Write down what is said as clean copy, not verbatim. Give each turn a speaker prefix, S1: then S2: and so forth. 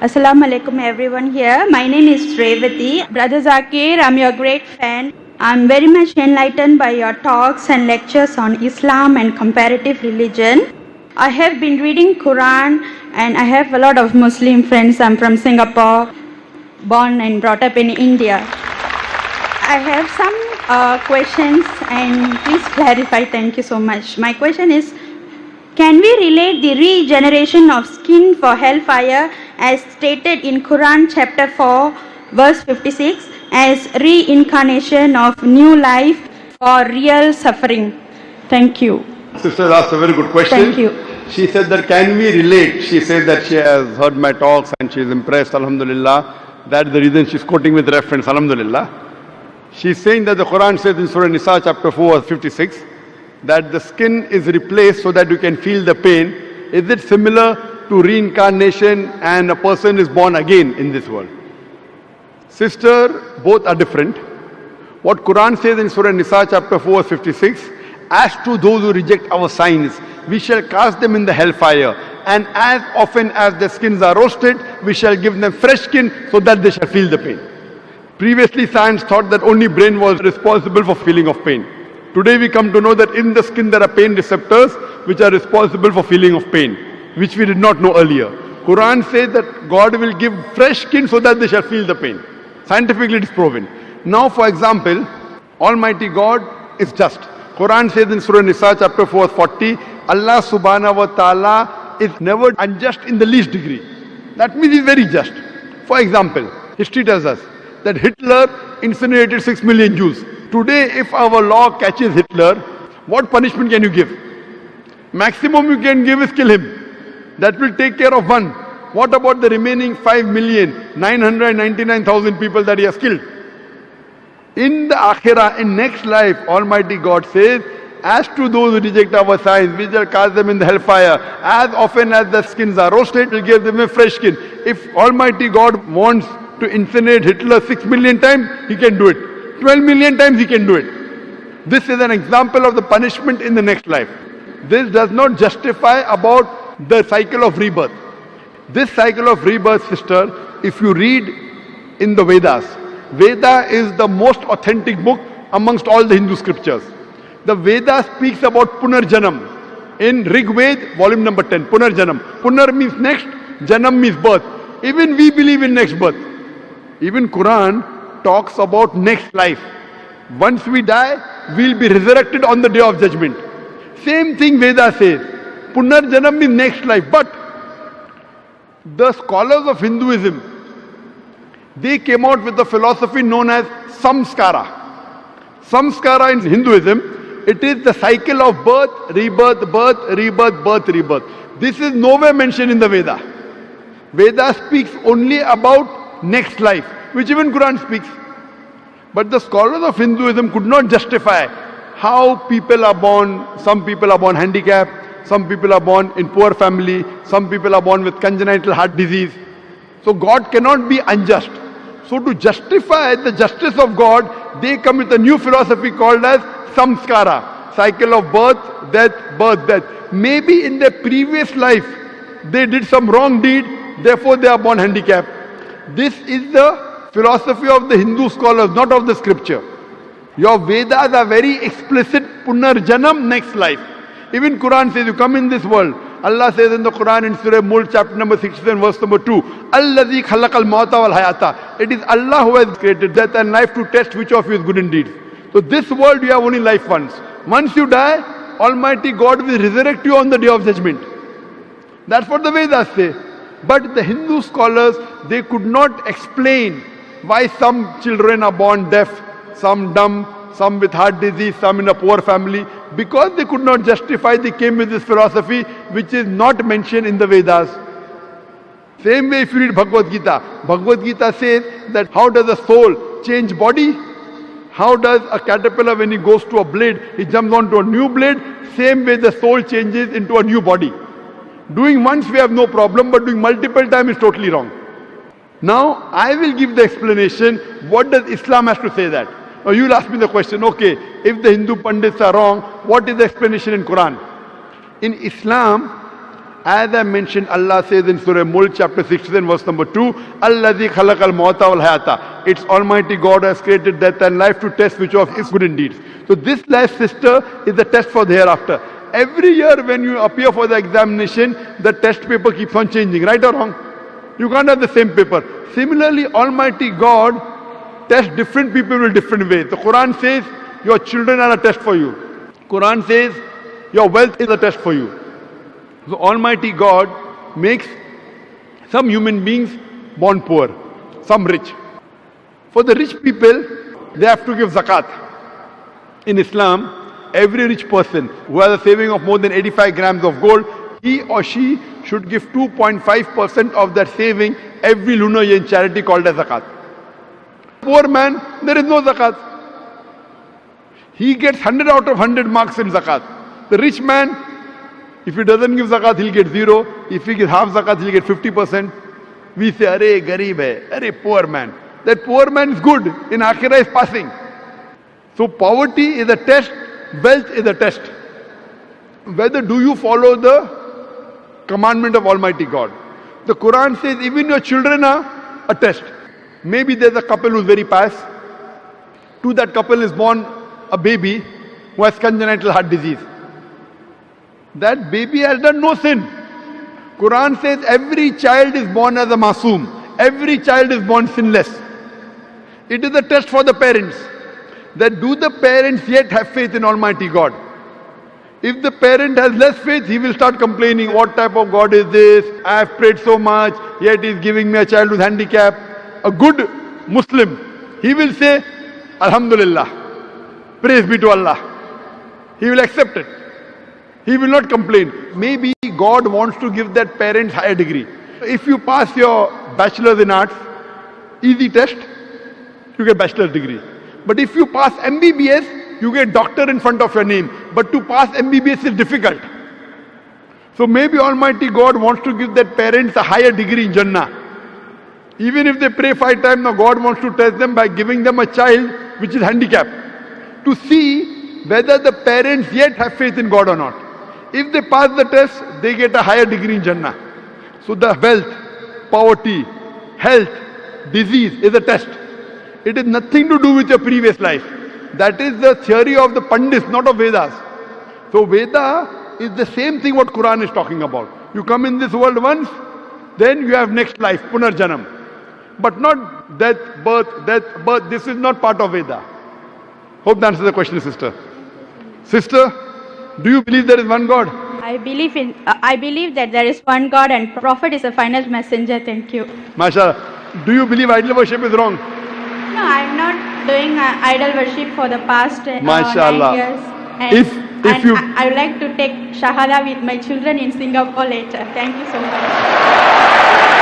S1: Assalamu alaikum everyone here. My name is Revati. Brother Zakir, I'm your great fan. I'm very much enlightened by your talks and lectures on Islam and comparative religion. I have been reading Quran and I have a lot of Muslim friends. I'm from Singapore, born and brought up in India. I have some questions and please clarify. Thank you so much. My question is, can we relate the regeneration of skin for hellfire as stated in Quran chapter 4 verse 56 as reincarnation of new life for real suffering? Thank you.
S2: Sister asked a very good question.
S1: Thank you.
S2: She said that can we relate? She said that she has heard my talks and she is impressed, alhamdulillah. That is the reason she is quoting with reference, alhamdulillah. She is saying that the Quran says in Surah Nisa chapter 4 verse 56 that the skin is replaced so that you can feel the pain. Is it similar to reincarnation and a person is born again in this world? Sister, both are different. What Quran says in Surah Nisa chapter 4 verse 56, as to those who reject our signs, we shall cast them in the hellfire, and as often as their skins are roasted, we shall give them fresh skin so that they shall feel the pain. Previously science thought that only brain was responsible for feeling of pain. Today we come to know that in the skin there are pain receptors which are responsible for feeling of pain, which we did not know earlier. Quran says that God will give fresh skin so that they shall feel the pain. Scientifically it is proven. Now for example, Almighty God is just. Quran says in Surah Nisa chapter 4 40, Allah subhanahu wa ta'ala is never unjust in the least degree. That means he is very just. For example, history tells us that Hitler incinerated 6 million Jews. Today, if our law catches Hitler, what punishment can you give? Maximum you can give is kill him. That will take care of one. What about the remaining 5,999,000 people that he has killed? In the Akhirah, in next life, Almighty God says, as to those who reject our signs, we shall cast them in the hellfire. As often as the skins are roasted, we'll give them a fresh skin. If Almighty God wants to incinerate Hitler 6 million times, he can do it. 12 million times he can do it. This is an example of the punishment in the next life. This does not justify about the cycle of rebirth. This cycle of rebirth, sister, if you read in the Vedas, Veda is the most authentic book amongst all the Hindu scriptures. The Veda speaks about Punarjanam. In Rig Ved, volume number 10, Punarjanam. Punar means next, Janam means birth. Even we believe in next birth. Even Quran talks about next life. Once we die, we'll be resurrected on the day of judgment. Same thing Veda says. Punarjanam means next life. But the scholars of Hinduism, they came out with a philosophy known as Samskara. Samskara in Hinduism, it is the cycle of birth, rebirth, birth, rebirth, birth, rebirth. This is nowhere mentioned in the Veda. Veda speaks only about next life, which even Quran speaks. But the scholars of Hinduism could not justify how people are born. Some people are born handicapped, some people are born in poor family, some people are born with congenital heart disease. So God cannot be unjust. So to justify the justice of God, they come with a new philosophy called as samskara, cycle of birth, death. Maybe in their previous life, they did some wrong deed, therefore they are born handicapped. This is the philosophy of the Hindu scholars, not of the scripture. Your Vedas are very explicit, Punarjanam, next life. Even Quran says, you come in this world. Allah says in the Quran in Surah Mulk chapter number 67 verse number 2, Alladhi khalaqal mauta wal hayata. It is Allah who has created death and life to test which of you is good indeed. So this world you have only life once. Once you die, Almighty God will resurrect you on the day of judgment. That's what the Vedas say. But the Hindu scholars, they could not explain why some children are born deaf, some dumb, some with heart disease, some in a poor family. Because they could not justify, they came with this philosophy which is not mentioned in the Vedas. Same way if you read Bhagavad Gita. Bhagavad Gita says that how does a soul change body? How does a caterpillar, when he goes to a blade, he jumps onto a new blade? Same way the soul changes into a new body. Doing once we have no problem, but doing multiple times is totally wrong. Now, I will give the explanation. What does Islam have to say that? Now, you will ask me the question, okay, if the Hindu Pandits are wrong, what is the explanation in Quran? In Islam, As I mentioned, Allah says in Surah Mulk chapter 16 verse number 2, Alladhi khalaqal mauta wal hayata. It's Almighty God has created death and life to test which of is good indeed. So this life, sister, is the test for the hereafter. Every year when you appear for the examination, the test paper keeps on changing, right or wrong? You can't have the same paper. Similarly, Almighty God tests different people in different ways. The Quran says your children are a test for you. Quran says your wealth is a test for you. So Almighty God makes some human beings born poor, some rich. For the rich people, they have to give zakat. In Islam, every rich person who has a saving of more than 85 grams of gold, he or she should give 2.5% of that saving every lunar year in charity called as zakat. Poor man, there is no zakat. He gets 100 out of 100 marks in zakat. The rich man, if he doesn't give zakat, he'll get 0. If he gives half zakat, he'll get 50%. We say, Arey, garib hai, arey, poor man. That poor man is good. In Akhirah is passing. So poverty is a test, wealth is a test. Whether do you follow the commandment of Almighty God. The Quran says even your children are a test. Maybe there's a couple who's very pious. To that couple is born a baby who has congenital heart disease. That baby has done no sin. Quran says every child is born as a masoom. Every child is born sinless. It is a test for the parents. That do the parents yet have faith in Almighty God? If the parent has less faith, he will start complaining, what type of God is this? I have prayed so much, yet he is giving me a child with handicap. A good Muslim, he will say, Alhamdulillah, praise be to Allah. He will accept it. He will not complain. Maybe God wants to give that parent higher degree. If you pass your bachelor's in arts, easy test, you get bachelor's degree. But if you pass MBBS, you get doctor in front of your name. But to pass MBBS is difficult. So maybe Almighty God wants to give that parents a higher degree in Jannah. Even if they pray 5 times, now God wants to test them by giving them a child which is handicapped. To see whether the parents yet have faith in God or not. If they pass the test, they get a higher degree in Jannah. So the wealth, poverty, health, disease is a test. It is nothing to do with your previous life. That is the theory of the Pandits, not of Vedas. So Veda is the same thing what Quran is talking about. You come in this world once, then you have next life, Punarjanam. But not death, birth, death, birth. This is not part of Veda. Hope that answers the question, sister. Sister, do you believe there is one God?
S1: I believe that there is one God and Prophet is a final messenger. Thank you.
S2: MashaAllah. Do you believe idol worship is wrong?
S1: No, I'm not doing idol worship for the past 9
S2: MashaAllah.
S1: years. I would like to take Shahada with my children in Singapore later. Thank you so much.